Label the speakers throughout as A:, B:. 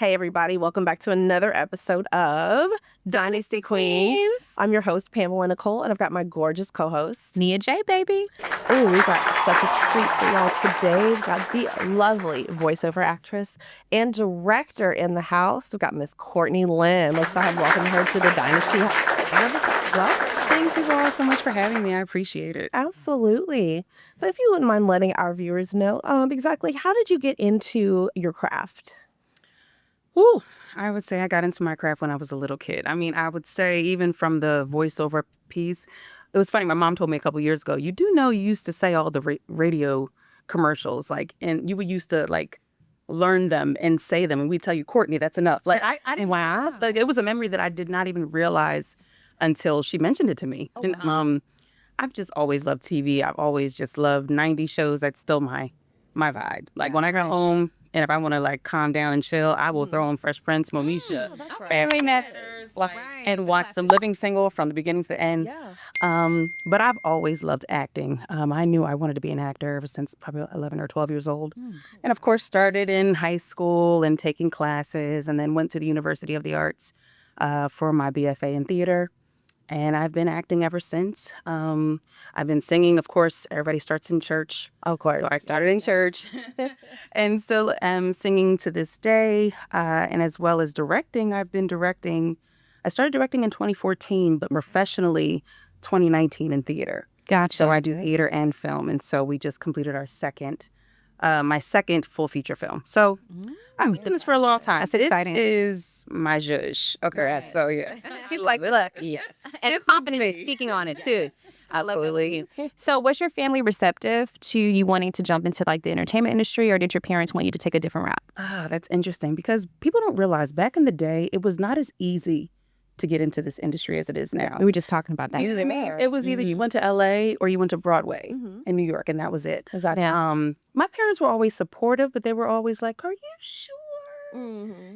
A: Hey, everybody. Welcome back to another episode of Dynasty Queens. I'm your host, Pamela Nicole, and I've got my gorgeous co-host,
B: NiaJ, baby.
A: Oh, we've got such a treat for y'all today. We've got the lovely voiceover actress and director in the house. We've got Miss Courtney Lyneé. Let's go ahead and welcome her to the Dynasty.
B: Well, thank you all so much for having me. I appreciate it.
A: Absolutely. So if you wouldn't mind letting our viewers know exactly how did you get into your craft?
B: Ooh, I would say I got into my craft when I was a little kid. I mean, I would say even from the voiceover piece, it was funny. My mom told me a couple years ago, you do know you used to say all the radio commercials, and you would used to learn them and say them. And we tell you, Courtney, that's enough. I didn't, wow. It was a memory that I did not even realize until she mentioned it to me.
A: Oh,
B: And
A: wow.
B: I've just always loved TV. I've always just loved 90s shows. That's still my vibe. When I go home, and if I want to calm down and chill, I will throw on Fresh Prince, Moesha, Family Matters, and watch some Living Single from the beginning to the end.
A: Yeah.
B: But I've always loved acting. I knew I wanted to be an actor ever since probably 11 or 12 years old. And of course, started in high school and taking classes, and then went to the University of the Arts for my BFA in theater. And I've been acting ever since. I've been singing, of course. Everybody starts in church.
A: Of course.
B: So I started in church and still am singing to this day. And as well as directing, I've been directing. I started directing in 2014, but professionally 2019 in theater.
A: Gotcha.
B: So I do theater and film. And so we just completed my second full feature film. So I've been doing this for a long time.
A: That's exciting.
B: This is my zhuzh. Okay,
A: Right.
B: so yeah.
C: She's like, look, yes. And confidently speaking on it, too. I love it.
A: So was your family receptive to you wanting to jump into the entertainment industry, or did your parents want you to take a different route?
B: That's interesting because people don't realize back in the day, it was not as easy to get into this industry as it is now.
A: We were just talking about that.
B: It was either you went to LA or you went to Broadway in New York, and that was it.
A: Exactly.
B: My parents were always supportive, but they were always like, are you sure you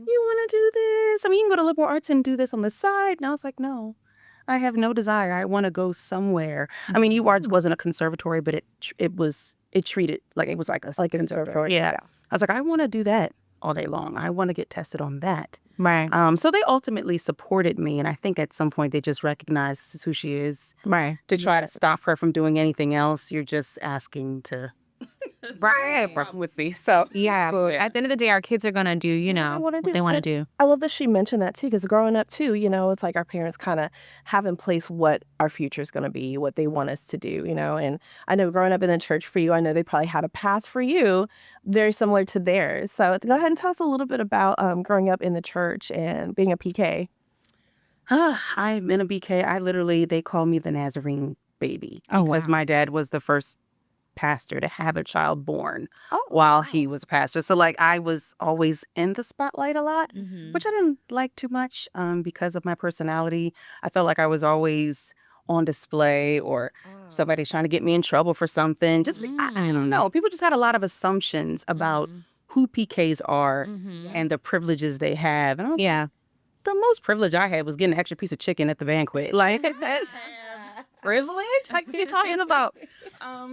B: want to do this? I mean, you can go to liberal arts and do this on the side. And I was like, no, I have no desire. I want to go somewhere. I mean, UArts wasn't a conservatory, but it treated it was like a conservatory. Yeah. I was like, I want to do that all day long. I want to get tested on that.
A: Right.
B: So they ultimately supported me, and I think at some point they just recognized this is who she is.
A: Right.
B: To try to stop her from doing anything else, you're just asking to work with me. So
C: Yeah. At the end of the day, our kids are going to do, what they want to do.
A: I love that she mentioned that too, because growing up too, it's like our parents kind of have in place what our future is going to be, what they want us to do, and I know growing up in the church for you, I know they probably had a path for you very similar to theirs. So go ahead and tell us a little bit about growing up in the church and being a PK.
B: I've been a BK. They call me the Nazarene baby. Because my dad was the first pastor to have a child born while he was a pastor. So I was always in the spotlight a lot, which I didn't like too much because of my personality. I felt like I was always on display, or somebody's trying to get me in trouble for something. I don't know. People just had a lot of assumptions about who PKs are and the privileges they have. And I was like, the most privilege I had was getting an extra piece of chicken at the banquet. Privilege? What are you talking about?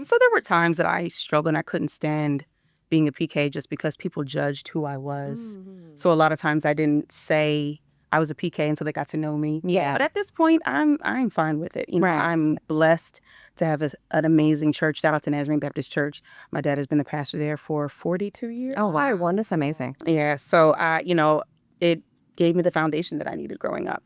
B: So there were times that I struggled and I couldn't stand being a PK just because people judged who I was. So a lot of times I didn't say I was a PK until they got to know me.
A: Yeah.
B: But at this point, I'm fine with it.
A: Right.
B: I'm blessed to have an amazing church. Shout out to Nazarene Baptist Church. My dad has been the pastor there for 42 years.
A: Oh, wow. One, that's amazing.
B: Yeah. So it gave me the foundation that I needed growing up.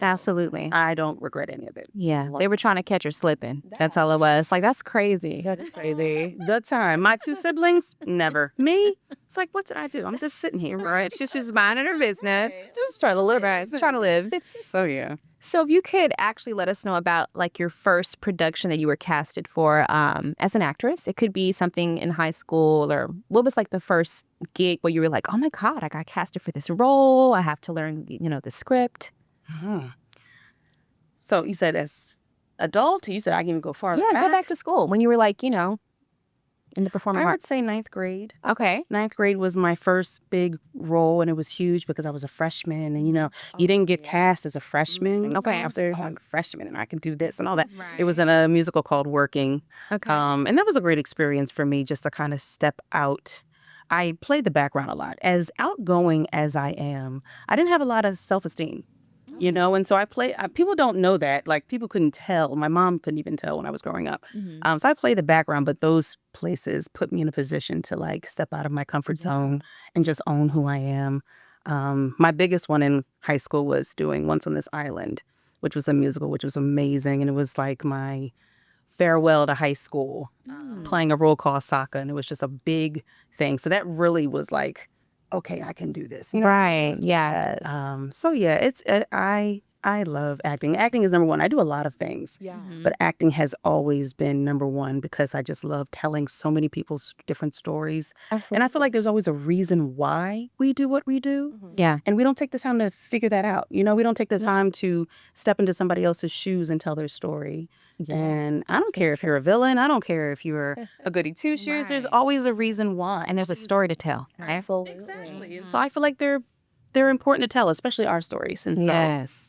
C: Absolutely.
B: I don't regret any of it.
C: Yeah. They were trying to catch her slipping. That's all it was. That's crazy.
A: That is crazy.
B: The time. My two siblings, never. Me, it's like, what did I do? I'm just sitting here.
C: Right. She's just minding her business.
A: Just trying to live. Right. Trying to live.
B: So, yeah.
C: So if you could actually let us know about your first production that you were casted for as an actress. It could be something in high school, or what was the first gig where you were like, oh my God, I got casted for this role. I have to learn, the script.
B: So you said as adult, you said I can even go farther.
C: Yeah, go back to school when you were in the performing
B: I would
C: arts.
B: say ninth grade.
C: Okay.
B: Ninth grade was my first big role, and it was huge because I was a freshman, and you didn't get cast as a freshman.
C: Okay.
B: I was there, I'm a freshman, and I can do this and all that.
C: Right.
B: It was in a musical called Working,
C: Okay.
B: and that was a great experience for me just to kind of step out I played the background a lot. As outgoing as I am, I didn't have a lot of self-esteem. And so people don't know that. Like, people couldn't tell. My mom couldn't even tell when I was growing up. So I played the background, but those places put me in a position to like step out of my comfort zone and just own who I am. My biggest one in high school was doing Once on This Island, which was a musical, which was amazing. And it was like my farewell to high school, playing a role called Sokka. And it was just a big thing. So that really was like, okay, I can do this.
C: Right. Yeah.
B: So yeah, I love acting. Acting is number one. I do a lot of things, but acting has always been number one because I just love telling so many people's different stories.
A: Absolutely.
B: And I feel like there's always a reason why we do what we do.
C: Yeah.
B: And we don't take the time to figure that out. We don't take the time to step into somebody else's shoes and tell their story. And I don't care if you're a villain. I don't care if you're a goody two-shoes. There's always a reason why.
C: And there's a story to tell. Right?
A: Absolutely.
B: Exactly. And so I feel like they're important to tell, especially our stories. And so
C: Yes.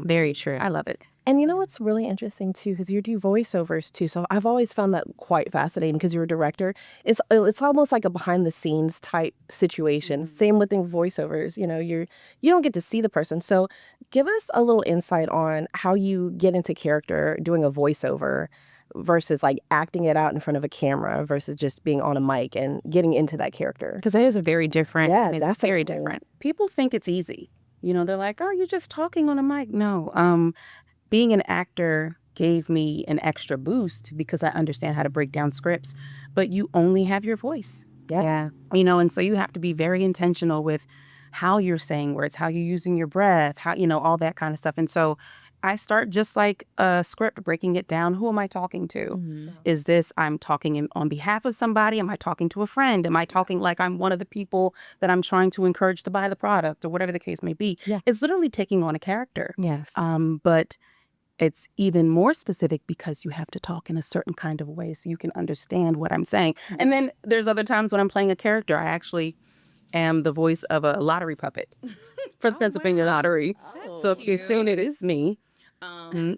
C: Very true.
B: I love it.
A: And you know what's really interesting too, because you do voiceovers too. So I've always found that quite fascinating because you're a director. It's almost like a behind the scenes type situation. Same with voiceovers. You don't get to see the person. So give us a little insight on how you get into character doing a voiceover versus like acting it out in front of a camera versus just being on a mic and getting into that character.
C: Because it is a very different.
A: Yeah,
C: it's very
A: definitely.
C: different.
B: People think it's easy. They're like, oh, you're just talking on a mic. No. Being an actor gave me an extra boost because I understand how to break down scripts, but you only have your voice.
C: Yeah.
B: And so you have to be very intentional with how you're saying words, how you're using your breath, how, all that kind of stuff. And so I start just like a script, breaking it down. Who am I talking to? Is this I'm talking on behalf of somebody? Am I talking to a friend? Am I talking like I'm one of the people that I'm trying to encourage to buy the product or whatever the case may be?
C: Yeah.
B: It's literally taking on a character.
C: Yes.
B: But it's even more specific because you have to talk in a certain kind of way so you can understand what I'm saying. And then there's other times when I'm playing a character. I actually am the voice of a lottery puppet for the Pennsylvania Lottery. So soon it is me. And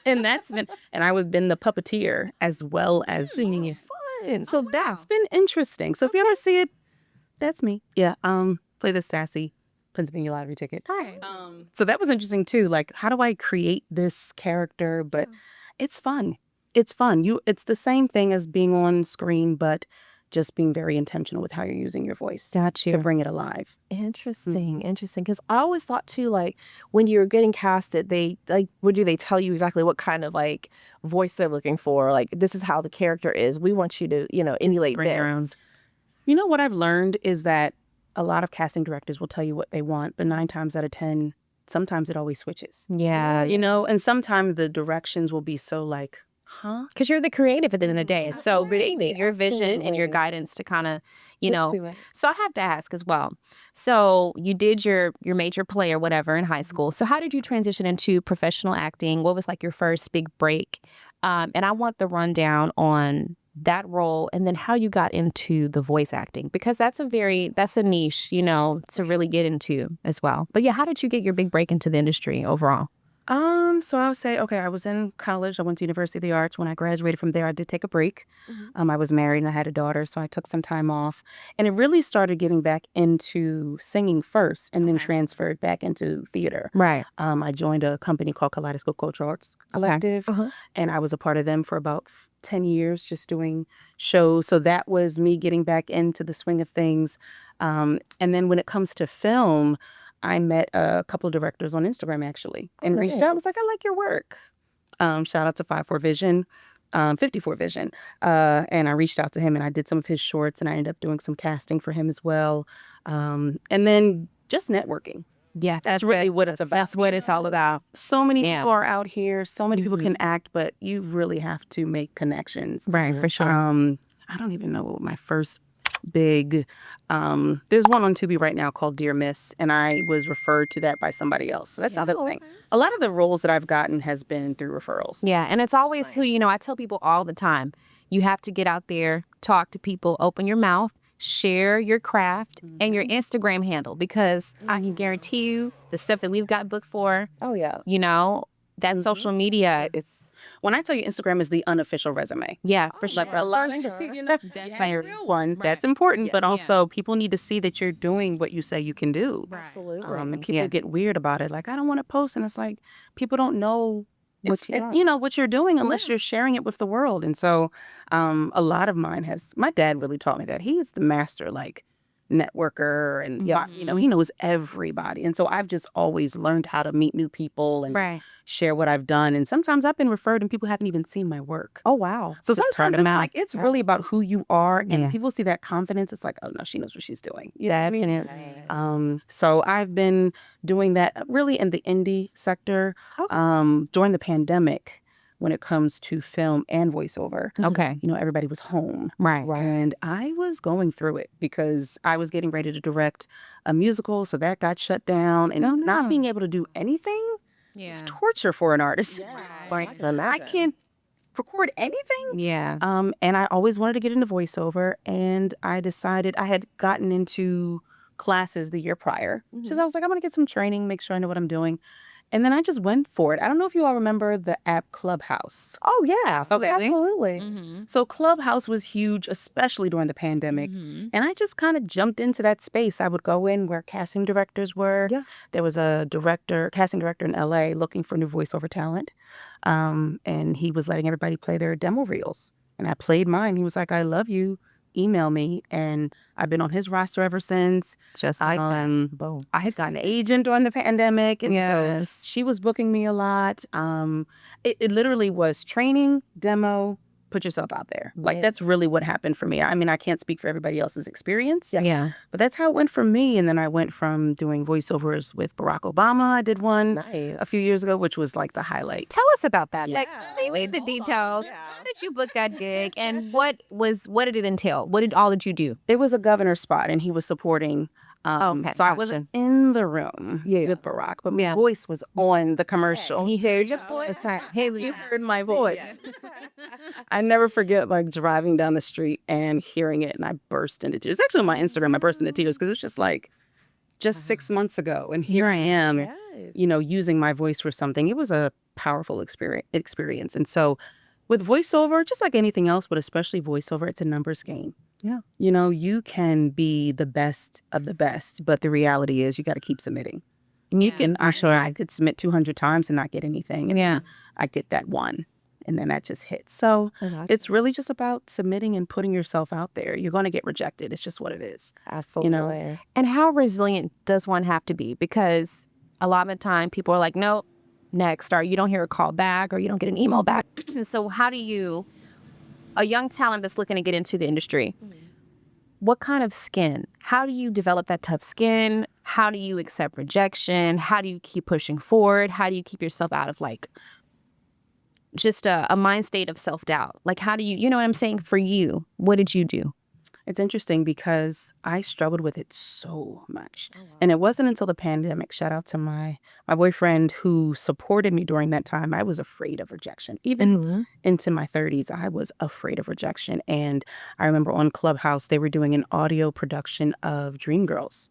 B: that's been, and I would been the puppeteer as well as singing it. Fun. So that's been interesting. So if you ever see it, that's me. Yeah. Play the sassy Pennsylvania Lottery ticket.
C: Right.
B: So that was interesting too. Like, how do I create this character? But it's fun. It's fun. It's the same thing as being on screen, but just being very intentional with how you're using your voice to bring it alive.
A: Interesting. Because I always thought too, like when you're getting casted, they what do they tell you exactly what kind of like voice they're looking for? Like, this is how the character is. We want you to, emulate this.
B: What I've learned is that a lot of casting directors will tell you what they want, but 9 times out of 10, sometimes it always switches.
C: Yeah.
B: And sometimes the directions will be so like, huh?
C: Because you're the creative at the end of the day. So really, your vision and your guidance to kind of, So I have to ask as well. So you did your major play or whatever in high school. So how did you transition into professional acting? What was like your first big break? And I want the rundown on that role and then how you got into the voice acting, because that's a niche, to really get into as well. But yeah, how did you get your big break into the industry overall?
B: So I would say, okay, I was in college. I went to University of the Arts. When I graduated from there, I did take a break. I was married and I had a daughter, so I took some time off. And it really started getting back into singing first and then transferred back into theater.
C: Right.
B: I joined a company called Kaleidoscope Cultural Arts Collective, and I was a part of them for about 10 years, just doing shows. So that was me getting back into the swing of things. And then when it comes to film, I met a couple of directors on Instagram actually and reached out. I was like, I like your work. Shout out to 54 Vision. And I reached out to him and I did some of his shorts and I ended up doing some casting for him as well. And then just networking.
C: Yeah,
B: that's really what it's about.
C: That's what it's all about.
B: So many people are out here. So many people can act, but you really have to make connections.
C: Right, for sure.
B: I don't even know what my first big, there's one on Tubi right now called Dear Miss, and I was referred to that by somebody else. So that's the other thing. A lot of the roles that I've gotten has been through referrals.
C: Yeah, and it's always who, I tell people all the time, you have to get out there, talk to people, open your mouth, share your craft and your Instagram handle, because I can guarantee you the stuff that we've got booked for, that social media, it's
B: when I tell you Instagram is the unofficial resume.
C: Yeah, for sure.
B: Like a lot of you know, you have a real one. That's important, but also people need to see that you're doing what you say you can do.
A: Absolutely.
B: And people get weird about it. Like, I don't want to post, and it's like people don't know what you're doing unless you're sharing it with the world. And so, a lot of mine my dad really taught me that. He is the master, like, networker, and you know, he knows everybody. And so I've just always learned how to meet new people and share what I've done. And sometimes I've been referred and people haven't even seen my work.
A: Oh, wow.
B: So sometimes it's like, it's really about who you are, and people see that confidence. It's like, oh no, she knows what she's doing. You know what I mean? So I've been doing that really in the indie sector during the pandemic. When it comes to film and voiceover.
C: Okay.
B: You know, everybody was home.
C: Right.
B: And I was going through it because I was getting ready to direct a musical. So that got shut down. And not being able to do anything is torture for an artist. Like, I can't record anything.
C: Yeah.
B: And I always wanted to get into voiceover. And I decided I had gotten into classes the year prior. So I was like, I'm going to get some training, make sure I know what I'm doing. And then I just went for it. I don't know if you all remember the app Clubhouse.
A: Oh, yeah.
B: Okay.
A: Absolutely.
B: So Clubhouse was huge, especially during the pandemic. And I just kind of jumped into that space. I would go in where casting directors were. Yeah. There was a casting director in LA looking for new voiceover talent. And he was letting everybody play their demo reels. And I played mine. He was like, I love you. Email me. And I've been on his roster ever since.
C: Just like
B: I had gotten an agent during the pandemic. And so she was booking me a lot. It literally was training, demo, put yourself out there. Like, that's really what happened for me. I mean, I can't speak for everybody else's experience.
C: Yeah.
B: But that's how it went for me. And then I went from doing voiceovers with Barack Obama. I did one a few years ago, which was like the highlight.
C: Tell us about that. Like, leave the details. How did you book that gig? And what did it entail? What did you do?
B: It was a governor spot, and he was supporting. So I wasn't in the room with Barack, but my voice was on the commercial.
C: He heard your voice.
B: He heard my voice. I never forget, like, driving down the street and hearing it, and I burst into tears. It's actually on my Instagram. I burst into tears because it's just like, 6 months ago, and here I am, you know, using my voice for something. It was a powerful experience. And so with voiceover, just like anything else, but especially voiceover, it's a numbers game. Yeah. You know, you can be the best of the best, but the reality is you got to keep submitting. And you can, I could submit 200 times and not get anything. And I get that one, and then that just hits. So it's really just about submitting and putting yourself out there. You're going to get rejected. It's just what it is.
A: Absolutely.
B: You know?
C: And how resilient does one have to be? Because a lot of the time people are like, nope, next, or you don't hear a call back, or you don't get an email back. So how do you, a young talent that's looking to get into the industry, what kind of skin? How do you develop that tough skin? How do you accept rejection? How do you keep pushing forward? How do you keep yourself out of, like, just a mind state of self-doubt? Like, how do you know what I'm saying? For you, what did you do?
B: It's interesting because I struggled with it so much. And it wasn't until the pandemic, shout out to my boyfriend who supported me during that time. I was afraid of rejection. Even into my 30s, I was afraid of rejection. And I remember on Clubhouse, they were doing an audio production of Dreamgirls.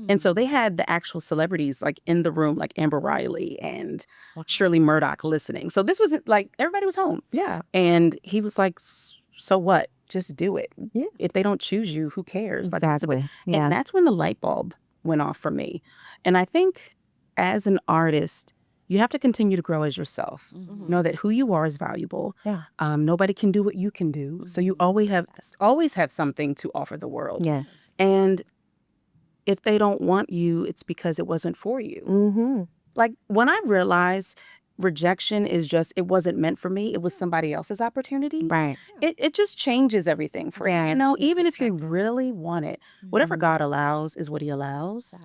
B: And so they had the actual celebrities, like, in the room, like Amber Riley and Shirley Murdoch listening. So this wasn't like, everybody was home. Yeah. And he was like, so what? Just do it. Yeah. If they don't choose you, who cares?
C: Exactly.
B: And that's when the light bulb went off for me. And I think as an artist, you have to continue to grow as yourself. Know that who you are is valuable. Yeah. Nobody can do what you can do. So you always have something to offer the world. Yes. And if they don't want you, it's because it wasn't for you. Like, when I realized rejection is just, it wasn't meant for me, it was somebody else's opportunity. Right. It just changes everything for you. You know, even if you really want it, whatever God allows is what he allows.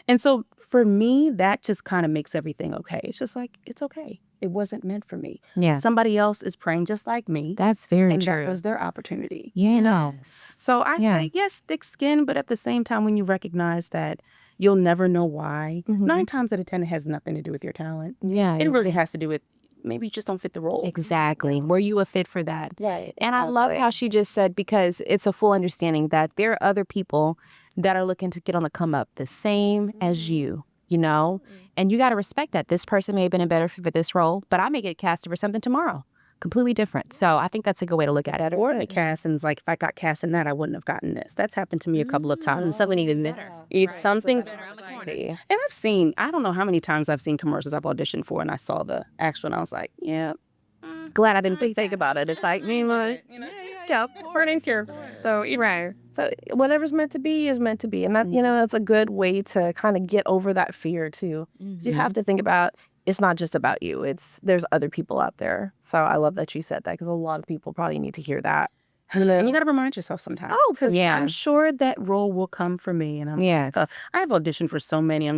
B: And so for me, that just kind of makes everything okay. It's just like, it's okay. It wasn't meant for me. Yeah. Somebody else is praying just like me.
C: That's very
B: and
C: true.
B: That was their opportunity.
C: Yeah. No.
B: So I say, yes, thick skin, but at the same time, when you recognize that you'll never know why, 9 times out of 10, it has nothing to do with your talent. Yeah. It really has to do with, maybe you just don't fit the role.
C: Exactly. Were you a fit for that?
A: Right.
C: And I love how she just said, because it's a full understanding that there are other people that are looking to get on the come up the same as you. you know? And you got to respect that. This person may have been a better fit for this role, but I may get casted for something tomorrow. Completely different. So I think that's a good way to look at it.
B: Or the castings, like if I got cast in that, I wouldn't have gotten this. That's happened to me a couple of times.
C: Something even better.
B: It's something.
A: And
B: And I don't know how many times I've seen commercials I've auditioned for and I saw the actual and I was like, yeah.
C: Glad I didn't think about it. It's like,
A: So you're right. So whatever's meant to be is meant to be. And that, that's a good way to kind of get over that fear too. 'Cause you have to think about, it's not just about you. There's other people out there. So I love that you said that because a lot of people probably need to hear that.
B: And you got to remind yourself sometimes.
A: Oh, because
B: I'm sure that role will come for me. And I have auditioned for so many.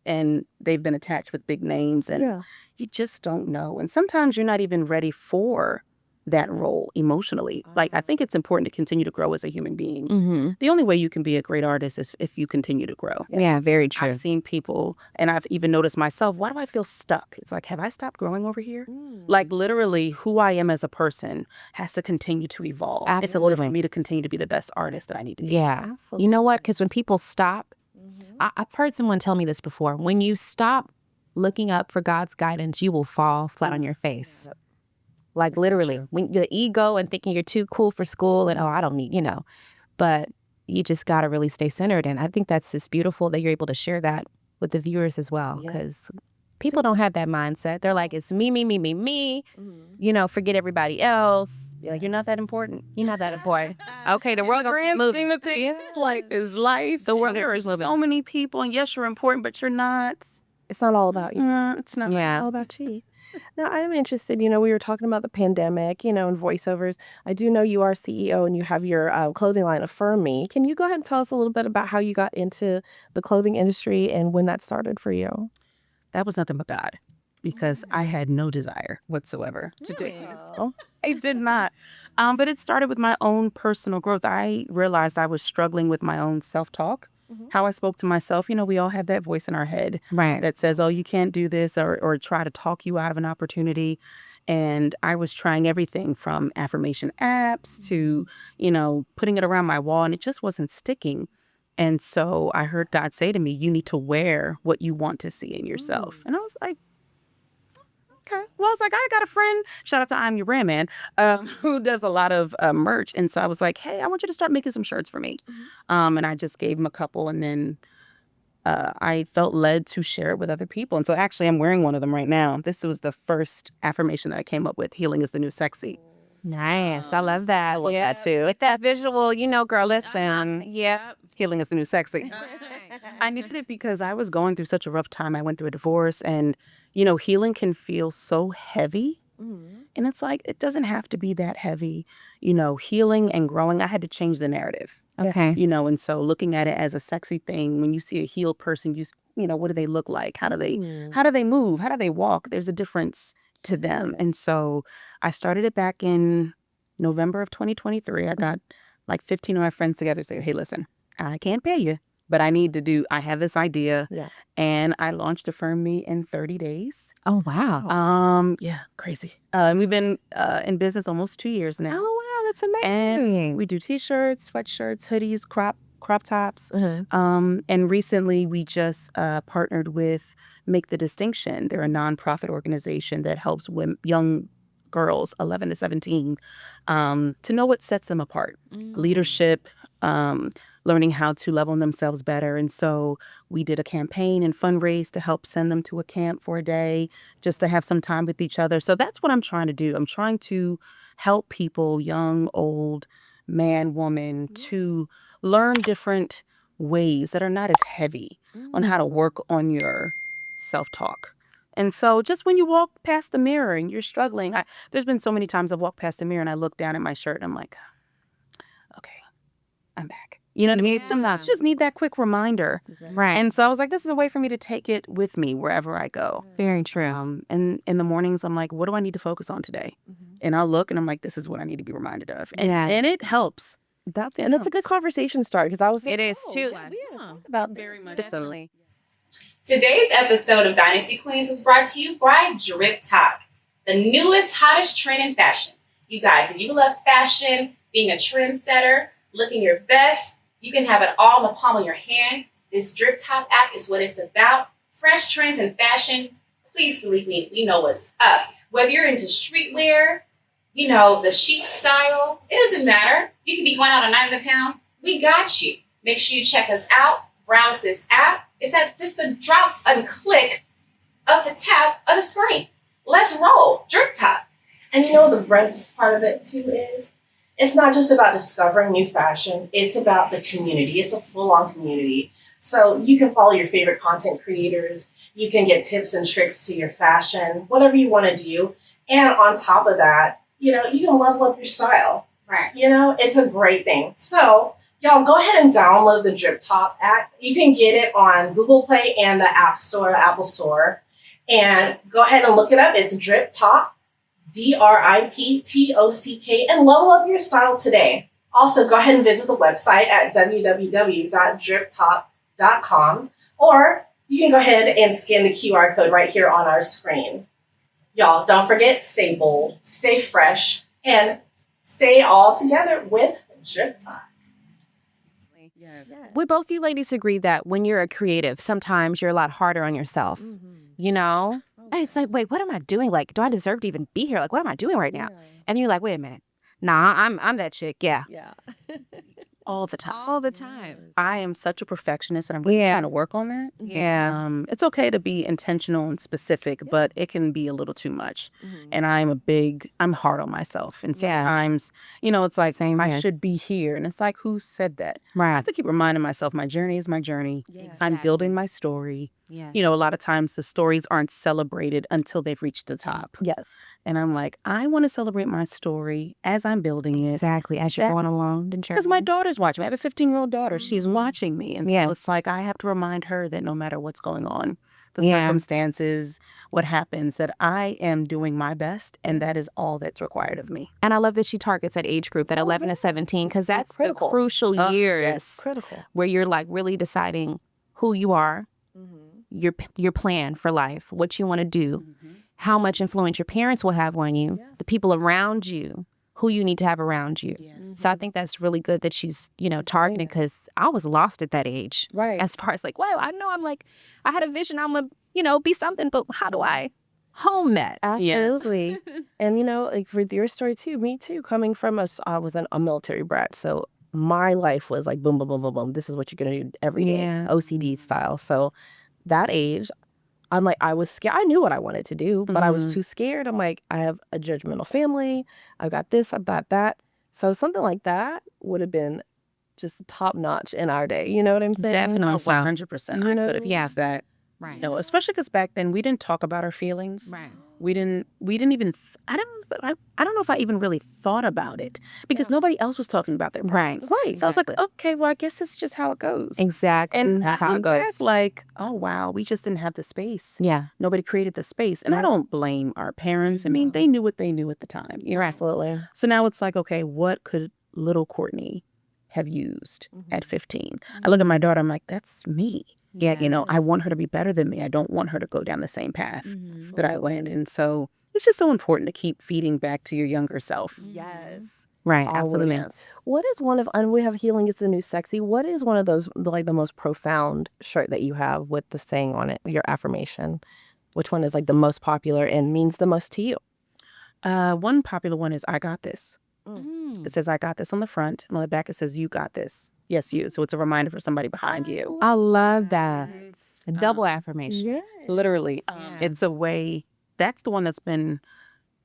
B: And they've been attached with big names and you just don't know. And sometimes you're not even ready for that role emotionally. Like, I think it's important to continue to grow as a human being. The only way you can be a great artist is if you continue to grow.
C: Yeah, very true.
B: I've seen people, and I've even noticed myself, why do I feel stuck? It's like, have I stopped growing over here? Like, literally, who I am as a person has to continue to evolve.
C: Absolutely.
B: In order for me to continue to be the best artist that I need to be.
C: Yeah.
A: Absolutely.
C: You know what? Because when people stop, I've heard someone tell me this before. When you stop looking up for God's guidance, you will fall flat on your face. Like literally, when the ego and thinking you're too cool for school and, I don't need, but you just got to really stay centered. And I think that's just beautiful that you're able to share that with the viewers as well. Because people don't have that mindset. They're like, it's me, me, me, me, me. Forget everybody else.
B: Like, you're not that important.
C: You're not that important. Okay, the world is moving.
B: Like, is life.
C: The world
B: there are
C: is moving.
B: so many people, and yes, you're important, but you're not.
A: It's not all about you.
B: It's not
A: all about you. Now, I'm interested, we were talking about the pandemic, and voiceovers. I do know you are CEO and you have your clothing line, Affirm Me. Can you go ahead and tell us a little bit about how you got into the clothing industry and when that started for you?
B: That was nothing but God, because I had no desire whatsoever to do it. I did not. But it started with my own personal growth. I realized I was struggling with my own self-talk. How I spoke to myself. We all have that voice in our head that says, oh, you can't do this, or try to talk you out of an opportunity. And I was trying everything from affirmation apps to, putting it around my wall, and it just wasn't sticking. And so I heard God say to me, you need to wear what you want to see in yourself. And I was like, okay. Well, I was like, I got a friend, shout out to I'm Your Brand Man, who does a lot of merch. And so I was like, hey, I want you to start making some shirts for me. And I just gave him a couple, and then I felt led to share it with other people. And so actually I'm wearing one of them right now. This was the first affirmation that I came up with. Healing is the new sexy.
C: Nice. I love that. I love that too. With that visual, girl, listen.
B: Healing is the new sexy. I needed it because I was going through such a rough time. I went through a divorce, and healing can feel so heavy. And it's like, it doesn't have to be that heavy. Healing and growing, I had to change the narrative.
C: Okay.
B: And so looking at it as a sexy thing, when you see a healed person, what do they look like? How do they move? How do they walk? There's a difference to them. And so I started it back in November of 2023. I got like 15 of my friends together say, hey, listen, I can't pay you, but I have this idea. And I launched Affirm Me in 30 days.
C: Oh, wow.
B: Yeah, crazy. And we've been in business almost 2 years now.
C: Oh, wow, that's amazing.
B: And we do t-shirts, sweatshirts, hoodies, crop tops. And recently we just partnered with Make the Distinction. They're a nonprofit organization that helps young girls, 11 to 17, to know what sets them apart. Leadership, learning how to level themselves better. And so we did a campaign and fundraise to help send them to a camp for a day, just to have some time with each other. So that's what I'm trying to do. I'm trying to help people, young, old, man, woman, to learn different ways that are not as heavy on how to work on your self-talk. And so just when you walk past the mirror and you're struggling, there's been so many times I've walked past the mirror and I look down at my shirt and I'm like, okay, I'm back. You know what I mean? Sometimes you just need that quick reminder.
C: Right.
B: And so I was like, this is a way for me to take it with me wherever I go.
C: Very true.
B: And in the mornings, I'm like, what do I need to focus on today? And I'll look and I'm like, this is what I need to be reminded of. And it helps.
A: That's a good conversation start, because I was
C: It is too.
A: about
B: very much.
C: Definitely.
D: Today's episode of Dynasty Queens is brought to you by Drip Talk, the newest, hottest trend in fashion. You guys, if you love fashion, being a trendsetter, looking your best, you can have it all in the palm of your hand. This Drip Talk app is what it's about. fresh trends in fashion, please believe me, we know what's up. Whether you're into streetwear, the chic style, it doesn't matter. You can be going out a night in the town. We got you. Make sure you check us out. Browse this app. It's at just the drop and click of the tap of the screen. Let's roll. Drip Talk.
A: And the best part of it too is it's not just about discovering new fashion. It's about the community. It's a full-on community. So you can follow your favorite content creators. You can get tips and tricks to your fashion, whatever you want to do. And on top of that, you can level up your style.
D: Right.
A: It's a great thing. So y'all go ahead and download the Drip Top app. You can get it on Google Play and the App Store, the Apple Store. And go ahead and look it up. It's Drip Top, DRIPTOCK, and level up your style today. Also, go ahead and visit the website at www.driptop.com, or you can go ahead and scan the QR code right here on our screen. Y'all, don't forget, stay bold, stay fresh, and stay all together with Drip Talk.
B: Yes.
C: Would both you ladies agree that when you're a creative, sometimes you're a lot harder on yourself? And it's like, wait, what am I doing? Like, do I deserve to even be here? Like, what am I doing right now? And you're like, wait a minute. Nah, I'm that chick. Yeah.
B: All the time.
C: All the time.
B: I am such a perfectionist, and I'm really trying to work on that.
C: Yeah.
B: It's okay to be intentional and specific, but it can be a little too much. And I'm hard on myself. And sometimes, it's like, I should be here. And it's like, who said that? I
C: Right.
B: have to keep reminding myself my journey is my journey. I'm building my story.
C: Yeah.
B: A lot of times the stories aren't celebrated until they've reached the top.
A: Yes.
B: And I'm like, I want to celebrate my story as I'm building it.
C: Exactly. As you're going along the journey.
B: Because my daughter's watching me. I have a 15-year-old daughter. She's watching me. And so it's like I have to remind her that no matter what's going on, the circumstances, what happens, that I am doing my best. And that is all that's required of me.
C: And I love that she targets that age group, that 11 to 17, because that's
A: critical.
C: the crucial years
A: Critical.
C: where you're like really deciding who you are, your plan for life, what you want to do, how much influence your parents will have on you, the people around you, who you need to have around you. So I think that's really good that she's, targeting, because I was lost at that age.
A: Right.
C: As far as like, wow, I know I had a vision, I'm going to, be something, but how do I home that?
A: Absolutely. And, like for your story too, me too, coming from I was a military brat. So my life was like, boom, boom, boom, boom, boom. This is what you're going to do every day, OCD style. So that age, I'm like, I was scared. I knew what I wanted to do, but I was too scared. I'm like, I have a judgmental family. I've got this, I've got that. So something like that would have been just top notch in our day. You know what I'm saying?
C: Definitely.
B: 100%. I could have used that.
C: Right.
B: Especially because back then we didn't talk about our feelings.
C: Right.
B: We didn't even, I don't know if I even really thought about it because nobody else was talking about their problems.
C: Right.
B: So I was like, okay, well, I guess it's just how it goes.
C: Exactly.
B: And
C: that's how it goes.
B: It's like, oh, wow, we just didn't have the space.
C: Yeah.
B: Nobody created the space. And I don't blame our parents. I mean, they knew what they knew at the time.
C: You're absolutely.
B: So now it's like, okay, what could little Courtney have used at 15? I look at my daughter, I'm like, that's me.
C: Yeah.
B: I want her to be better than me. I don't want her to go down the same path that I went. And so it's just so important to keep feeding back to your younger self.
A: Yes.
C: Right.
A: Always.
C: Absolutely.
A: What is one of, and we have Healing is the New Sexy. What is one of those, like the most profound shirt that you have with the saying on it, your affirmation? Which one is like the most popular and means the most to you?
B: One popular one is I got this. It says I got this on the front, and on the back it says you got this. Yes, you. So it's a reminder for somebody behind you.
C: I love that. A double affirmation.
A: Yeah.
B: Literally. It's a way, that's the one that's been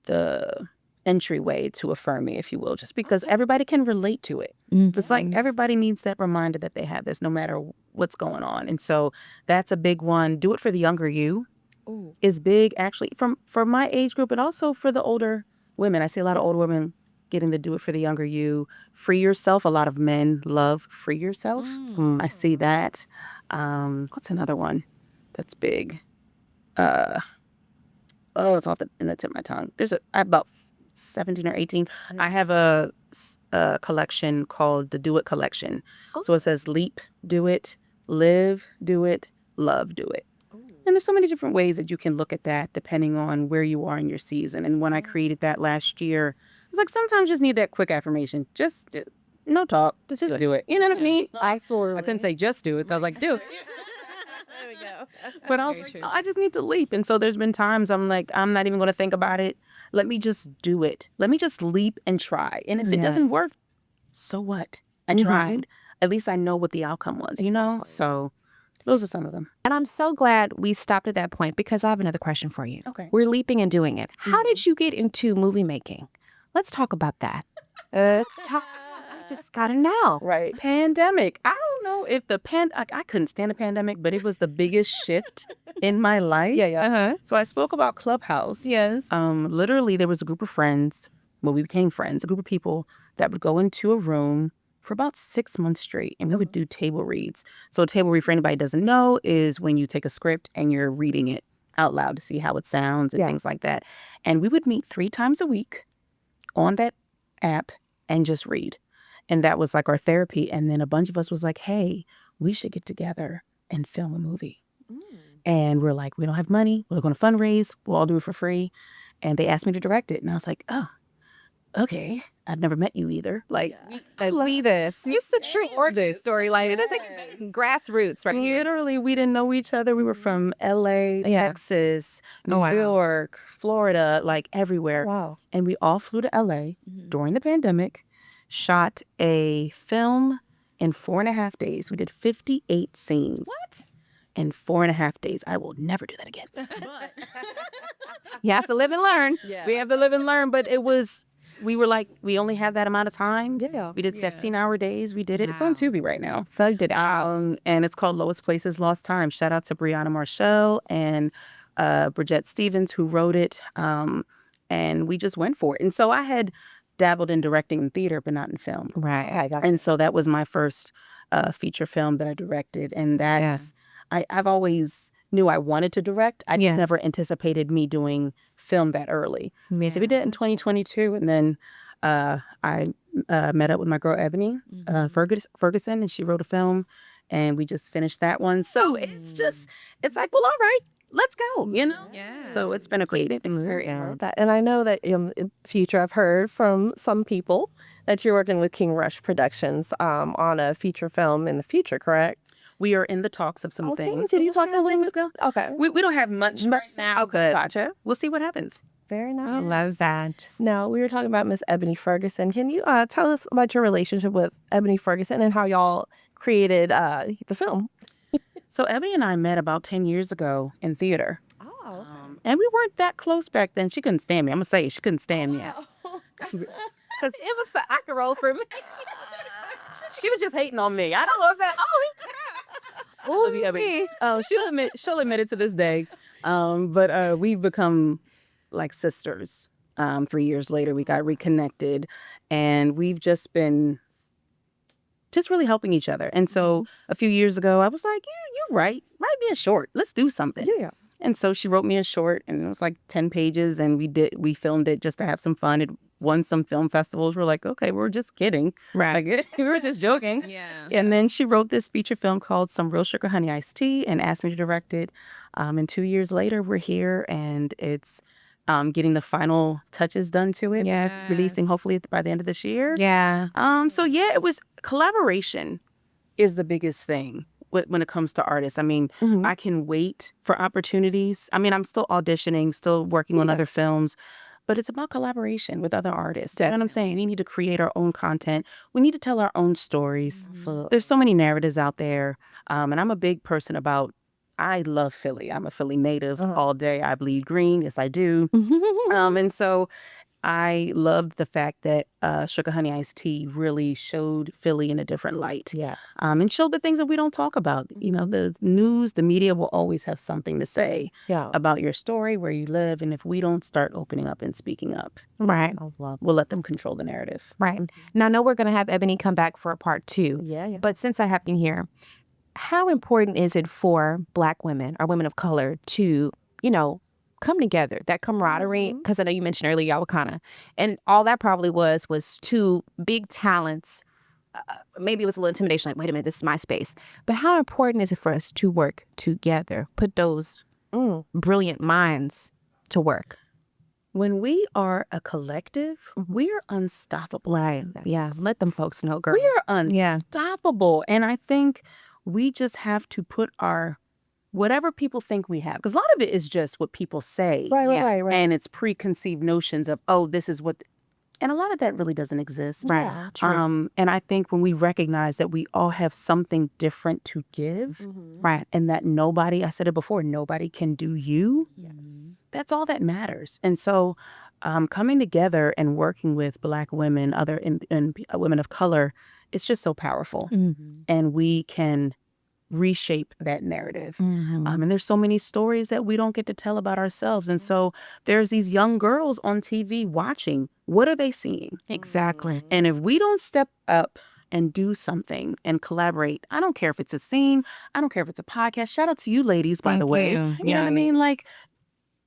B: the entryway to Affirm Me, if you will, just because everybody can relate to it. It's like everybody needs that reminder that they have this no matter what's going on. And so that's a big one. Do it for the younger you is big, actually, for my age group and also for the older women. I see a lot of older women getting to do it for the younger you. Free yourself. A lot of men love free yourself. I see that. What's another one that's big? It's off in the tip of my tongue. I have about 17 or 18. I have a collection called the Do It Collection. So it says leap, do it, live, do it, love, do it. And there's so many different ways that you can look at that depending on where you are in your season. And when I created that last year, I was like, sometimes you just need that quick affirmation. Just no talk. Just do it. You know what I mean?
A: Absolutely.
B: I couldn't say just do it. So I was like, do it.
A: we go.
B: But I was like, no, I just need to leap. And so there's been times I'm like, I'm not even going to think about it. Let me just do it. Let me just leap and try. And if it doesn't work, so what? I tried. At least I know what the outcome was, you know? So those are some of them.
C: And I'm so glad we stopped at that point because I have another question for you.
B: Okay.
C: We're leaping and doing it. How did you get into movie making? Let's talk about that. Let's talk. I just gotta know.
B: Right. Pandemic. I don't know if I couldn't stand the pandemic, but it was the biggest shift in my life.
A: Yeah.
B: So I spoke about Clubhouse.
A: Yes.
B: Literally, there was a group of friends. Well, we became friends. A group of people that would go into a room for about 6 months straight, and we would do table reads. So a table read, for anybody who doesn't know, is when you take a script and you're reading it out loud to see how it sounds and things like that. And we would meet 3 times a week on that app and just read. And that was like our therapy. And then a bunch of us was like, hey, we should get together and film a movie. And we're like, we don't have money. We're going to fundraise. We'll all do it for free. And they asked me to direct it. And I was like, oh, okay. I've never met you either. Like,
C: I love this. It's the true origin story. Like, it is like grassroots, right?
B: Literally, we didn't know each other. We were from LA, Texas, New York, Florida, like everywhere.
A: Wow.
B: And we all flew to LA during the pandemic, shot a film in 4.5 days. We did 58 scenes. What? In 4.5 days. I will never do that again.
C: You have to live and learn.
B: We have to live and learn, but we were like, we only have that amount of time.
A: Yeah.
B: We did 16-hour days. We did it. It's on Tubi right now.
C: Thugged it
B: And it's called Lowest Places, Lost Time. Shout out to Brianna Marshall and Bridget Stevens, who wrote it. And we just went for it. And so I had dabbled in directing in theater, but not in film.
C: Right.
B: And so that was my first feature film that I directed. And that's, I've always knew I wanted to direct. I just never anticipated me doing film that early.
C: Yeah.
B: So we did it in 2022. And then I met up with my girl, Ebony Ferguson, and she wrote a film. And we just finished that one. So it's like, well, all right, let's go, you know?
C: Yeah.
B: So it's been a creative experience.
A: And I know that in the future, I've heard from some people that you're working with King Rush Productions on a feature film in the future, correct?
B: We are in the talks of some things.
A: Did you talk to things? Okay.
B: We don't have much right now.
A: Good.
B: Gotcha. We'll see what happens.
A: Very nice.
C: I love that.
A: Now, we were talking about Miss Ebony Ferguson. Can you tell us about your relationship with Ebony Ferguson and how y'all created the film?
B: So Ebony and I met about 10 years ago in theater.
A: Oh,
B: and we weren't that close back then. She couldn't stand me. I'm going to say she couldn't stand me.
A: Because it was the actor role for me.
B: She was just hating on me. I don't know if that. Oh, she'll admit it to this day. But we've become like sisters. 3 years later, we got reconnected, and we've just been really helping each other. And so a few years ago, I was like, you're right. Write me a short. Let's do something.
A: Yeah.
B: And so she wrote me a short, and it was like 10 pages, and we filmed it just to have some fun. It won some film festivals. We're like, okay, we're just kidding.
C: Right.
B: Like, we were just joking.
C: Yeah.
B: And then she wrote this feature film called Some Real Sugar Honey Iced Tea and asked me to direct it. And 2 years later, we're here, and it's getting the final touches done to it.
C: Yeah.
B: Releasing hopefully by the end of this year.
C: Yeah.
B: So yeah, it was collaboration is the biggest thing when it comes to artists. I mean, I can wait for opportunities. I mean, I'm still auditioning, still working on other films, but it's about collaboration with other artists. You know what I'm saying? We need to create our own content. We need to tell our own stories. There's so many narratives out there. And I'm a big person about, I love Philly. I'm a Philly native all day. I bleed green. Yes, I do. And so I loved the fact that Sugar Honey Iced Tea really showed Philly in a different light.
A: Yeah.
B: And showed the things that we don't talk about. You know, the news, the media will always have something to say about your story, where you live. And if we don't start opening up and speaking up,
C: Right.
B: we'll let them control the narrative.
C: Right. Now, I know we're going to have Ebony come back for a part 2.
A: Yeah.
C: But since I have you here, how important is it for Black women or women of color to, come together, that camaraderie? Because I know you mentioned earlier y'all were kind of, and all that probably was 2 big talents. Maybe it was a little intimidation, like, wait a minute, this is my space. But how important is it for us to work together, put those brilliant minds to work?
B: When we are a collective, we're unstoppable.
C: Right. Yeah. Let them folks know, girl.
B: We are unstoppable. And I think we just have to put our whatever people think we have, because a lot of it is just what people say.
A: Right.
B: And it's preconceived notions of, oh, this is what, and a lot of that really doesn't exist.
A: Yeah, true.
B: And I think when we recognize that we all have something different to give, right, and that nobody, I said it before, nobody can do you, that's all that matters. And so coming together and working with Black women, other and women of color, it's just so powerful. And we can reshape that narrative. And there's so many stories that we don't get to tell about ourselves. And so there's these young girls on TV watching. What are they seeing?
C: Exactly.
B: And if we don't step up and do something and collaborate, I don't care if it's a scene, I don't care if it's a podcast. Shout out to you ladies, by the way. You know what I mean? Like,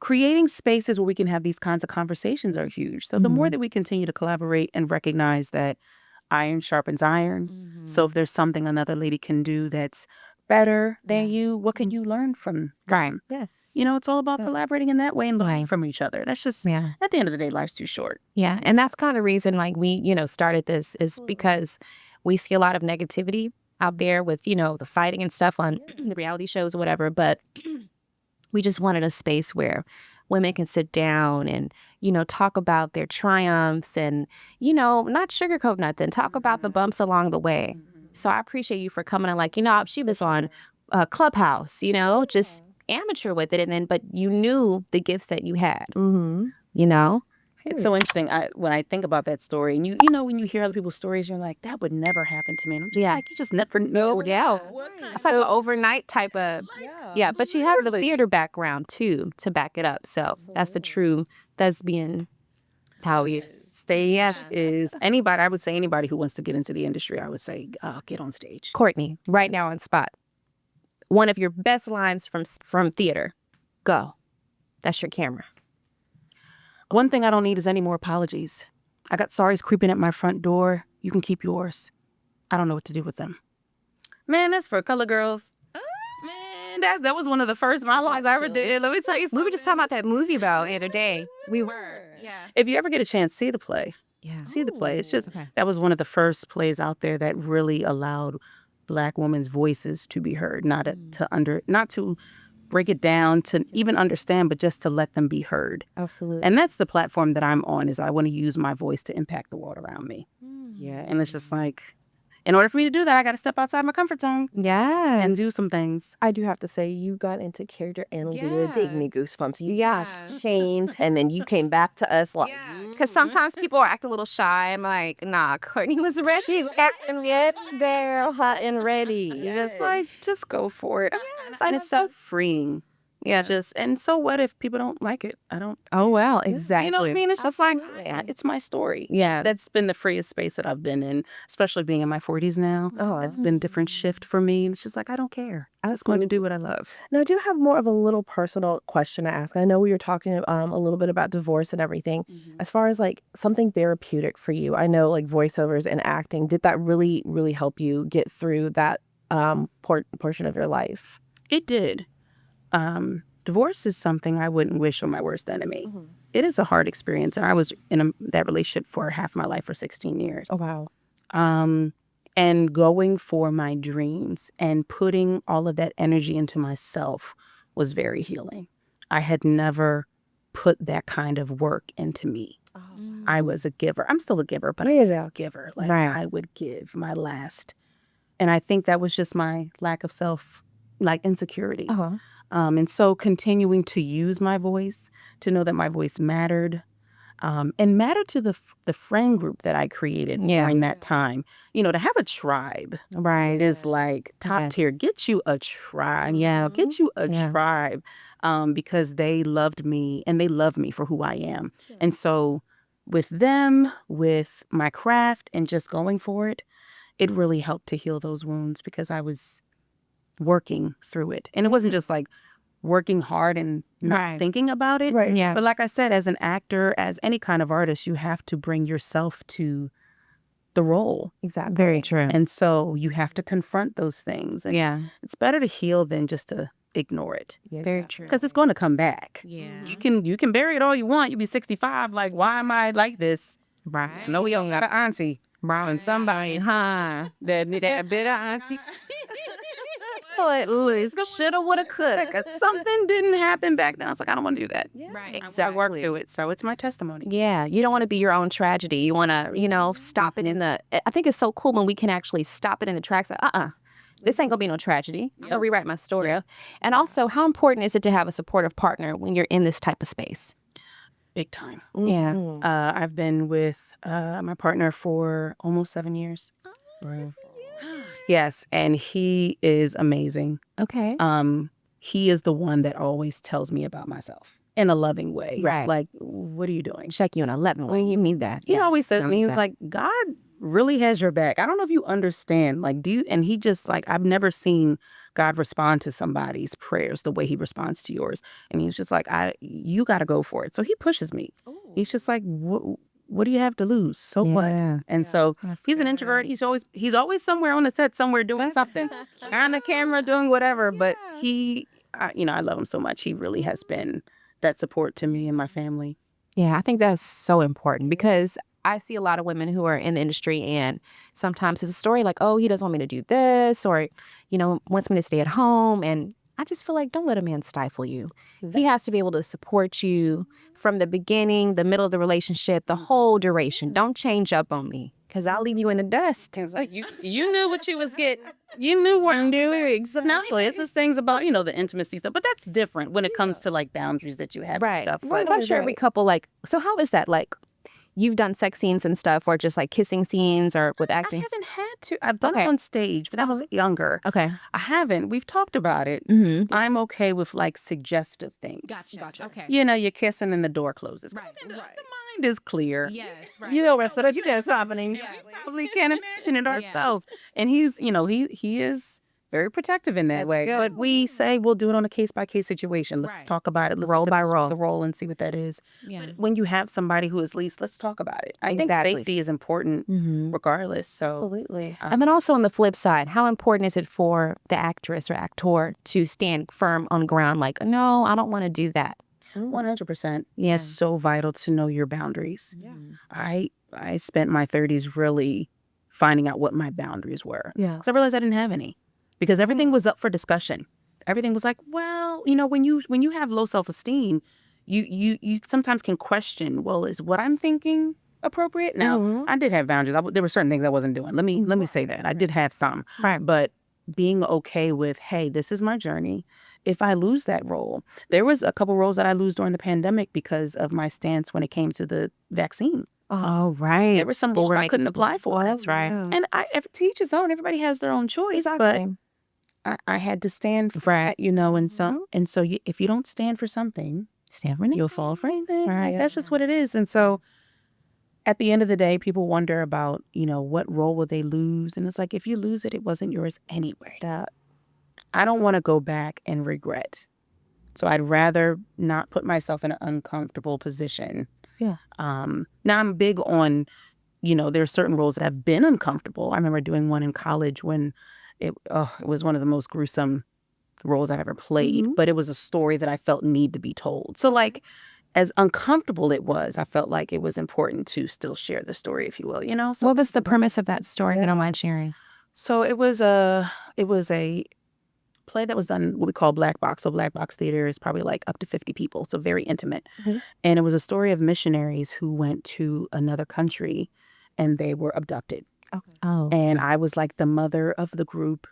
B: creating spaces where we can have these kinds of conversations are huge. So the more that we continue to collaborate and recognize that iron sharpens iron. So if there's something another lady can do that's better than you, what can you learn from them?
A: Yes.
B: You know, it's all about collaborating in that way and learning from each other. That's just, at the end of the day, life's too short.
C: Yeah. And that's kind of the reason, like, we, started this is because we see a lot of negativity out there with, the fighting and stuff on the reality shows or whatever. But we just wanted a space where women can sit down and, talk about their triumphs and, not sugarcoat nothing, talk about the bumps along the way. So I appreciate you for coming and like, she was on Clubhouse, just amateur with it. And then, but you knew the gifts that you had,
B: It's so interesting. When I think about that story, and when you hear other people's stories, you're like, that would never happen to me. And I'm just like, you just never know.
C: Yeah. It's like an overnight type of, but you have the theater background too to back it up. So that's the true thespian. How you
B: stay is anybody. I would say anybody who wants to get into the industry, I would say, get on stage.
C: Courtney, right now on spot. One of your best lines from theater. Go. That's your camera.
B: One thing I don't need is any more apologies. I got sorries creeping at my front door. You can keep yours. I don't know what to do with them. Man, that's for color girls. Man, that was one of the first monologues I ever did. Let me tell you something.
C: We were just talking about that movie about the other day. We were.
B: Yeah. If you ever get a chance, see the play.
C: Yeah.
B: See the play. It's just, that was one of the first plays out there that really allowed Black women's voices to be heard, not to break it down to even understand, but just to let them be heard.
A: Absolutely.
B: And that's the platform that I'm on, is I want to use my voice to impact the world around me. Yeah. And it's just like, in order for me to do that, I got to step outside my comfort zone.
A: Yeah.
B: And do some things.
A: I do have to say, you got into character and did give me goosebumps. You changed, and then you came back to us like,
C: because sometimes people act a little shy. I'm like, nah, Courtney was ready.
A: She's acting yet there, hot and ready.
B: Just go for it. And it's so freeing. Yeah. And so what if people don't like it? I don't.
A: Oh, well, exactly.
B: You know what I mean? It's just like, it's my story. Yeah. That's been the freest space that I've been in, especially being in my 40s now. Oh, it's been a different shift for me. It's just like, I don't care. I'm just going to do what I love.
A: Now, I do have more of a little personal question to ask. I know we were talking a little bit about divorce and everything. As far as like something therapeutic for you, I know like voiceovers and acting, did that really, really help you get through that portion of your life?
B: It did. Divorce is something I wouldn't wish on my worst enemy. It is a hard experience. I was in that relationship for half my life, for 16 years.
A: Oh, wow.
B: And going for my dreams and putting all of that energy into myself was very healing. I had never put that kind of work into me. I was a giver. I'm still a giver, but I was a giver. Like, I would give my last. And I think that was just my lack of self, like, insecurity. And so continuing to use my voice, to know that my voice mattered, and mattered to the friend group that I created during that time. To have a tribe, is like top tier. Get you a tribe. Get you a tribe, because they loved me and they love me for who I am. And so with them, with my craft and just going for it, it really helped to heal those wounds, because I was working through it. And it wasn't just like working hard and not thinking about it. But like I said, as an actor, as any kind of artist, you have to bring yourself to the role.
A: Exactly.
C: Very true.
B: And so you have to confront those things. And it's better to heal than just to ignore it.
C: Very true.
B: Because it's going to come back. You can bury it all you want. You'll be 65. Like, why am I like this? I know we don't got an auntie. And somebody, that bitter auntie. Shoulda, woulda, coulda. Because something didn't happen back then. I was like, I don't want to do that.
C: Right.
B: I worked through it, so it's my testimony.
C: Yeah, you don't want to be your own tragedy. You want to, stop it in the. I think it's so cool when we can actually stop it in the tracks. This ain't gonna be no tragedy. I'll rewrite my story. Yeah. And also, how important is it to have a supportive partner when you're in this type of space?
B: Big time.
C: Yeah.
B: I've been with my partner for almost 7 years. Yes, and he is amazing.
C: Okay.
B: He is the one that always tells me about myself in a loving way.
C: Right.
B: Like, what are you doing?
C: Check you in 11. When you mean that.
B: He always says to me, he was like, God really has your back. I don't know if you understand. Like, and he just like, I've never seen God respond to somebody's prayers the way he responds to yours. And he's just like, you got to go for it. So he pushes me. Ooh. He's just like, what do you have to lose? So what? And so he's an introvert. He's always somewhere on the set, somewhere doing something, on the camera, doing whatever. But I love him so much. He really has been that support to me and my family.
C: Yeah, I think that's so important because I see a lot of women who are in the industry and sometimes it's a story like, oh, he doesn't want me to do this or, wants me to stay at home. And I just feel like don't let a man stifle you. He has to be able to support you from the beginning, the middle of the relationship, the whole duration. Don't change up on me because I'll leave you in the dust.
B: It's like you knew what you was getting. You knew what I'm doing. Exactly. It's just things about, the intimacy stuff. But that's different when it comes to like boundaries that you have and stuff.
C: But I'm sure every couple so how is that like? You've done sex scenes and stuff or just like kissing scenes or with acting?
B: I haven't had to. I've done it on stage, but that was younger.
C: Okay.
B: I haven't. We've talked about it.
C: Mm-hmm.
B: I'm okay with like suggestive things.
C: Gotcha. Okay.
B: You're kissing and the door closes.
C: Right.
B: The mind is clear.
C: Yes. Right.
B: So that that's happening. Yeah, we probably can't imagine it ourselves. And he's, he is very protective in that way. Good. But we say we'll do it on a case-by-case situation. Let's talk about it. Let's
C: roll by roll.
B: The role and see what that is.
C: Yeah.
B: But when you have somebody who is least, let's talk about it. I think safety is important regardless. So
A: Absolutely.
C: And then also on the flip side, how important is it for the actress or actor to stand firm on ground like, no, I don't want to do that?
B: 100%. Yeah. It's so vital to know your boundaries. Yeah. I spent my 30s really finding out what my boundaries were.
A: Yeah.
B: So I realized I didn't have any. Because everything was up for discussion. Everything was like, well, when you have low self-esteem, you sometimes can question, well, is what I'm thinking appropriate? Now, I did have boundaries. There were certain things I wasn't doing. Let me say that. I did have some.
C: Right.
B: But being okay with, hey, this is my journey. If I lose that role, there was a couple roles that I lose during the pandemic because of my stance when it came to the vaccine.
C: Oh, right.
B: There were some roles I couldn't apply for.
C: That's right.
B: And to each his own. Everybody has their own choice.
C: Exactly.
B: But I had to stand for it, and so if you don't stand for something, you'll fall for anything. Right. That's just what it is. And so at the end of the day, people wonder about, what role will they lose? And it's like, if you lose it, it wasn't yours anyway. I don't want to go back and regret. So I'd rather not put myself in an uncomfortable position.
A: Yeah.
B: Now I'm big on, there are certain roles that have been uncomfortable. I remember doing one in college when it was one of the most gruesome roles I've ever played, but it was a story that I felt need to be told. So like, as uncomfortable it was, I felt like it was important to still share the story, if you will, So
C: what was the premise of that story? I don't mind sharing.
B: So it was a play that was done what we call black box. So black box theater is probably like up to 50 people, so very intimate. And it was a story of missionaries who went to another country and they were abducted.
A: Okay.
C: Oh.
B: And I was like the mother of the group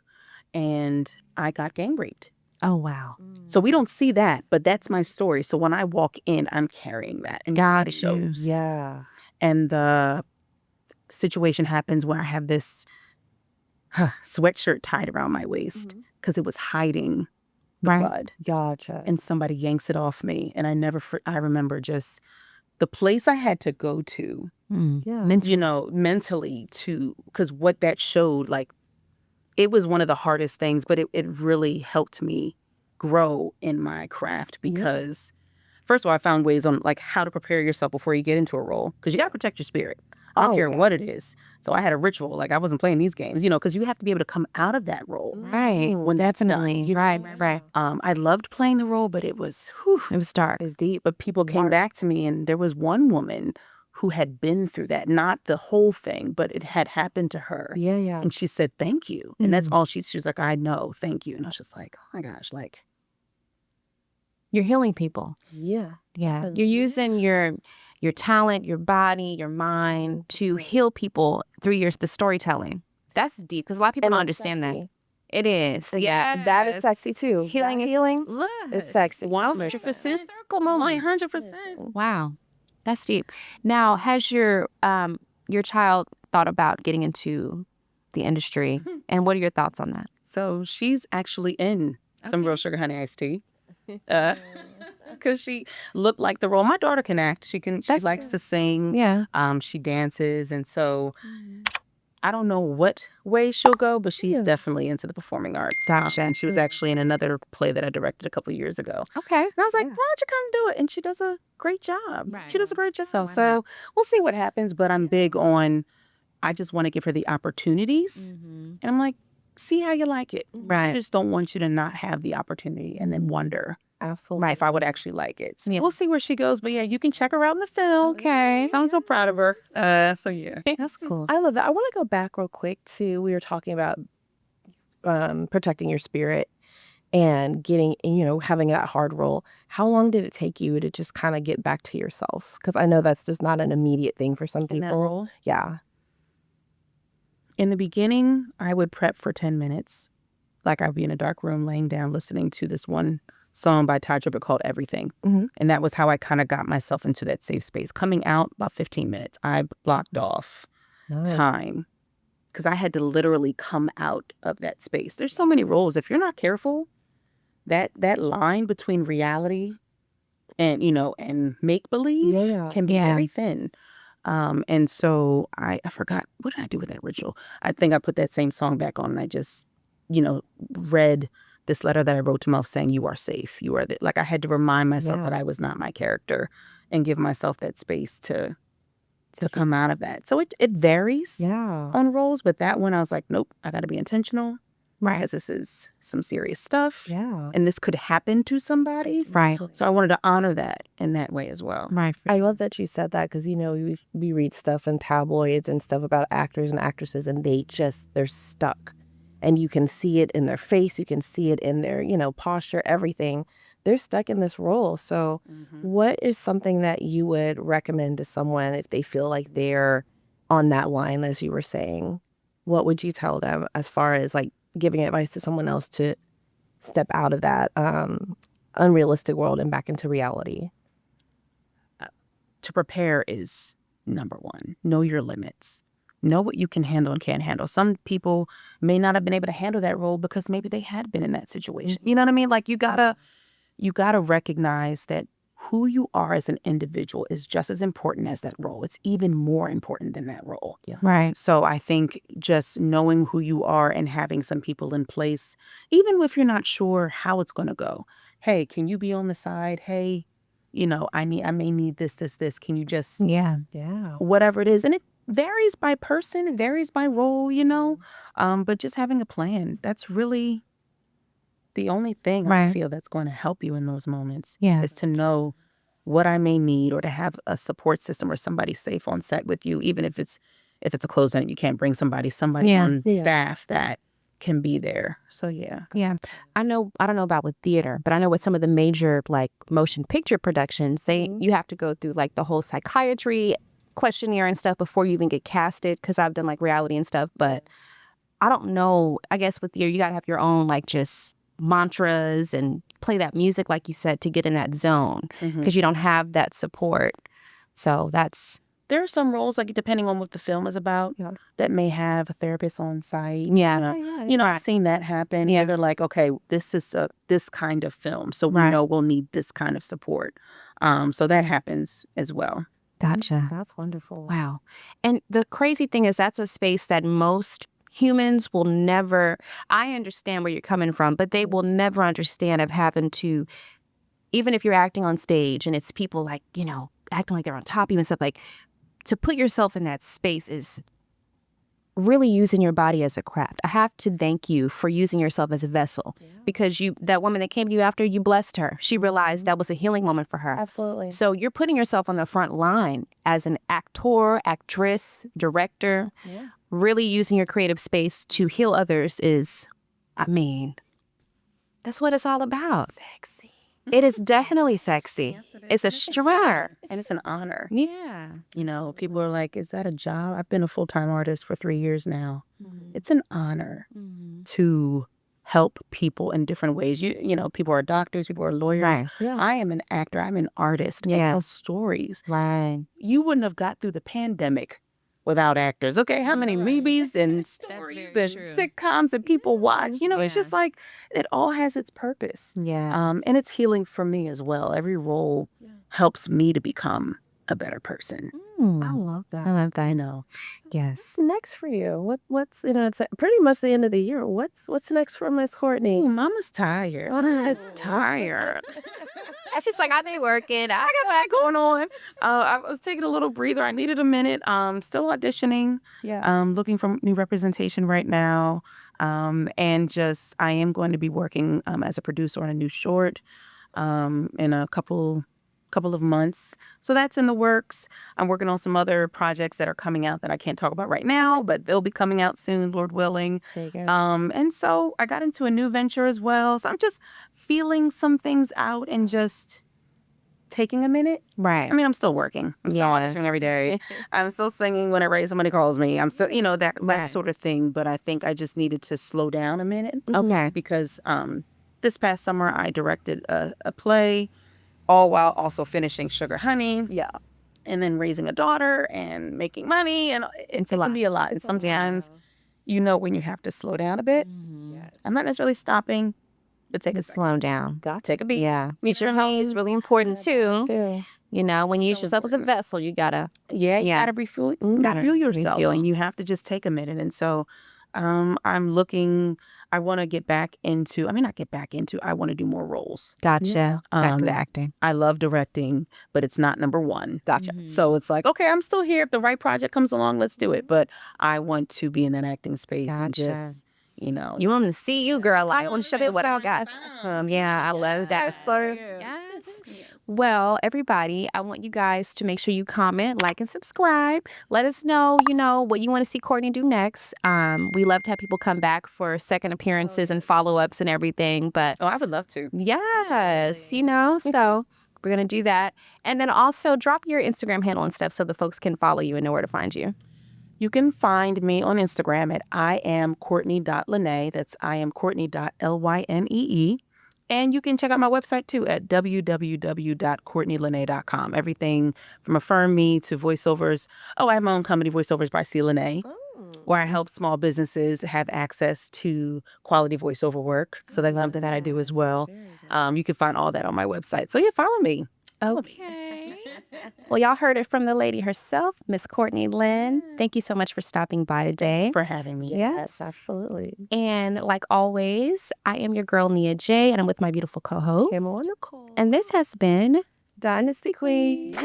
B: and I got gang raped.
C: Oh, wow.
B: So we don't see that, but that's my story. So when I walk in, I'm carrying that. And
C: Got
B: shows.
A: Yeah.
B: And the situation happens where I have this sweatshirt tied around my waist because it was hiding the blood.
A: Gotcha.
B: And somebody yanks it off me. And I remember just the place I had to go to, mentally because what that showed, like, it was one of the hardest things, but it really helped me grow in my craft because first of all, I found ways on like how to prepare yourself before you get into a role because you got to protect your spirit. I don't care what it is. So I had a ritual. Like I wasn't playing these games, because you have to be able to come out of that role.
C: Right.
B: When that's
C: Definitely.
B: done.
C: Right.
B: I loved playing the role, but it was
C: It was dark.
A: It's deep.
B: But people came back to me and there was one woman who had been through that, not the whole thing, but it had happened to her.
A: Yeah, yeah.
B: And she said, thank you. And that's all she was like, I know, thank you. And I was just like, oh my gosh, like.
C: You're healing people.
A: Yeah.
C: Yeah. You're using your talent, your body, your mind to heal people through the storytelling. That's deep because a lot of people don't understand that. It is. Yeah.
A: That is sexy too.
C: Healing
A: is sexy.
C: 100%.
B: Circle moment. 100%.
C: Wow. That's deep. Now, has your child thought about getting into the industry? And what are your thoughts on that?
B: So she's actually in some real sugar honey iced tea. Because she looked like the role. My daughter can act. She likes to sing.
C: Yeah.
B: She dances. And so I don't know what way she'll go, but she's definitely into the performing arts.
C: Gotcha.
B: And she was actually in another play that I directed a couple of years ago.
C: Okay.
B: And I was like, why don't you come do it? And she does a great job.
C: Right.
B: She does a great job. So we'll see what happens. But I'm big on, I just want to give her the opportunities. And I'm like, see how you like it.
C: Right.
B: I just don't want you to not have the opportunity and then wonder.
A: Absolutely.
B: Right, if I would actually like it. So
C: Yeah.
B: we'll see where she goes. But yeah, you can check her out in the film.
C: Okay.
B: So I'm so proud of her. So yeah.
C: That's cool.
A: I love that. I want to go back real quick to, we were talking about protecting your spirit and getting, having that hard role. How long did it take you to just kind of get back to yourself? Because I know that's just not an immediate thing for some
B: In that
A: people.
B: role?
A: Yeah.
B: In the beginning, I would prep for 10 minutes. Like I'd be in a dark room laying down listening to this one song by Ty Tribbett called Everything. And that was how I kind of got myself into that safe space. Coming out about 15 minutes, I blocked off time because I had to literally come out of that space. There's so many roles. If you're not careful, that line between reality and, and make-believe can be very thin. And so I forgot, what did I do with that ritual? I think I put that same song back on and I just, read this letter that I wrote to myself saying, you are safe. You are like I had to remind myself that I was not my character and give myself that space to come out of that. So it varies on roles, but that one I was like, nope, I got to be intentional. Right. Because this is some serious stuff.
A: Yeah.
B: And this could happen to somebody.
C: Right.
B: So I wanted to honor that in that way as well.
C: Right.
A: I love that you said that because, we read stuff in tabloids and stuff about actors and actresses and they're stuck. And you can see it in their face. You can see it in their, posture, everything. They're stuck in this role. So what is something that you would recommend to someone if they feel like they're on that line, as you were saying? What would you tell them as far as like giving advice to someone else to step out of that unrealistic world and back into reality?
B: To prepare is number one. Know your limits. Know what you can handle and can't handle. Some people may not have been able to handle that role because maybe they had been in that situation. You know what I mean? Like you gotta recognize that who you are as an individual is just as important as that role. It's even more important than that role.
A: Yeah.
C: Right.
B: So I think just knowing who you are and having some people in place, even if you're not sure how it's going to go. Hey, can you be on the side? Hey, I may need this. Can you just whatever it is, and it varies by person, it varies by role, but just having a plan, that's really the only thing I feel that's going to help you in those moments is to know what I may need or to have a support system or somebody safe on set with you, even if it's a closed end, you can't bring somebody on staff that can be there. So yeah.
C: I don't know about with theater, but I know with some of the major like motion picture productions, you have to go through like the whole psychiatry questionnaire and stuff before you even get casted, because I've done like reality and stuff, but I don't know, I guess with you gotta have your own like just mantras and play that music like you said to get in that zone because you don't have that support. So
B: there are some roles, like depending on what the film is about, that may have a therapist on site. I've seen that happen. They're like, okay, this is this kind of film, so we know we'll need this kind of support. So that happens as well.
C: Gotcha.
A: That's wonderful.
C: Wow. And the crazy thing is that's a space that most humans will never, I understand where you're coming from, but they will never understand of having to, even if you're acting on stage and it's people like, acting like they're on top of you and stuff, like to put yourself in that space is really using your body as a craft. I have to thank you for using yourself as a vessel because that woman that came to you after, you blessed her. She realized that was a healing moment for her.
A: Absolutely.
C: So you're putting yourself on the front line as an actor, actress, director.
A: Yeah.
C: Really using your creative space to heal others is, that's what it's all about.
A: Sexy.
C: It is definitely sexy.
B: Yes, it is.
C: It's a strength.
B: And it's an honor.
C: Yeah.
B: You know, people are like, is that a job? I've been a full-time artist for 3 years now. It's an honor to help people in different ways. You know, people are doctors, people are lawyers.
C: Right.
A: Yeah.
B: I am an actor. I'm an artist. I
C: Yeah.
B: tell stories.
C: Right.
B: You wouldn't have got through the pandemic without actors. Okay, how many movies and stories and sitcoms that people watch? You know, it's just like it all has its purpose.
C: Yeah.
B: And it's healing for me as well. Every role helps me to become a better person.
A: I love that.
C: I love that.
B: I know.
C: Yes.
A: What's next for you? What's it's pretty much the end of the year. What's next for Miss Courtney?
B: Ooh, Mama's tired. It's tired.
C: It's just like I've been working.
B: I got that going on. I was taking a little breather. I needed a minute. Still auditioning.
A: Yeah.
B: Looking for new representation right now. And just I am going to be working as a producer on a new short in a couple of months. So that's in the works. I'm working on some other projects that are coming out that I can't talk about right now, but they'll be coming out soon, Lord willing.
A: There you go.
B: And so I got into a new venture as well. So I'm just feeling some things out and just taking a minute.
C: Right.
B: I mean, I'm still working. I'm still auditioning every day. I'm still singing whenever somebody calls me. I'm still, that sort of thing. But I think I just needed to slow down a minute.
C: Okay.
B: Because this past summer I directed a play, all while also finishing Sugar Honey.
A: Yeah.
B: And then raising a daughter and making money. And it can be a lot. And sometimes you know when you have to slow down a bit.
A: Yes.
B: I'm not necessarily stopping, but take a second.
C: Slow down.
B: Take a beat.
C: Yeah. Meet your home is really important too.
A: Too.
C: You know, when you use yourself as a vessel, you gotta.
B: You gotta refuel yourself.
C: refuel.
B: And you have to just take a minute. And so I want to get back into, I want to do more roles.
C: Gotcha. Back to the acting.
B: I love directing, but it's not number one.
A: Gotcha.
B: So it's like, okay, I'm still here. If the right project comes along, let's do it. But I want to be in that acting space and
C: Gotcha.
B: just,
C: You want them to see you, girl. I want to show you what I got. Yeah, I love that.
A: So
C: Yes. Well, everybody, I want you guys to make sure you comment, like, and subscribe. Let us know, what you want to see Courtney do next. We love to have people come back for second appearances and follow-ups and everything. But
B: I would love to.
C: yes, so we're going to do that. And then also drop your Instagram handle and stuff so the folks can follow you and know where to find you.
B: You can find me on Instagram at iamcourtney.lyneé. That's iamcourtney.lyneee. And you can check out my website too at www.courtneylyneé.com. Everything from Affirm Me to Voiceovers. I have my own company, Voiceovers by C. Lyneé, where I help small businesses have access to quality voiceover work. So that's something that I do as well. You can find all that on my website. So yeah, follow me.
C: Okay. Well, y'all heard it from the lady herself, Miss Courtney Lynn. Thank you so much for stopping by today.
B: For having me.
C: Yes.
A: absolutely.
C: And like always, I am your girl, NiaJ, and I'm with my beautiful co-host.
A: Pamela Nicole.
C: And this has been
A: Dynasty Queen.